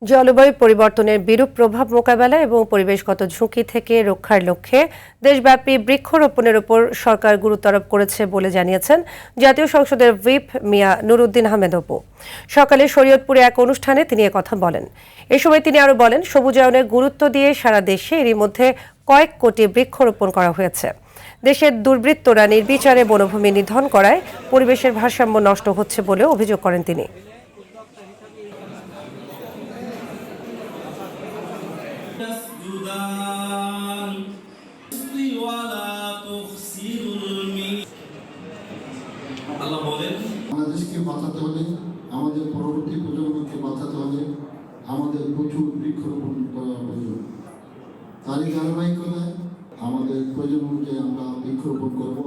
জলবায়ু পরিবর্তনের বিরূপ প্রভাব মোকাবেলা এবং পরিবেশগত ঝুঁকি থেকে রক্ষার লক্ষ্যে দেশব্যাপী বৃক্ষরোপণের উপর সরকার গুরুত্ব আরোপ করেছে বলে জানিয়েছেন জাতীয় সংসদের হুইপ মিয়া নুরুদ্দিন আহমেদ অপু। সকালে শরীয়তপুরে এক অনুষ্ঠানে তিনি কথা বলেন। এ সময় তিনি আরও বলেন, সবুজায়নের গুরুত্ব দিয়ে সারা দেশে এরই মধ্যে কয়েক কোটি বৃক্ষরোপণ করা হয়েছে। দেশের দুর্বৃত্তরা নির্বিচারে বনভূমি নিধন করায় পরিবেশের ভারসাম্য নষ্ট হচ্ছে বলে অভিযোগ করেন তিনি। বাংলাদেশকে বাঁচাতে হলে, আমাদের পরবর্তী প্রজন্মকে বাঁচাতে হলে আমাদের প্রচুর বৃক্ষরোপণ করা প্রয়োজন। তারই ধারাবাহিকতায় আমাদের প্রয়োজন অনুযায়ী আমরা বৃক্ষরোপণ করব।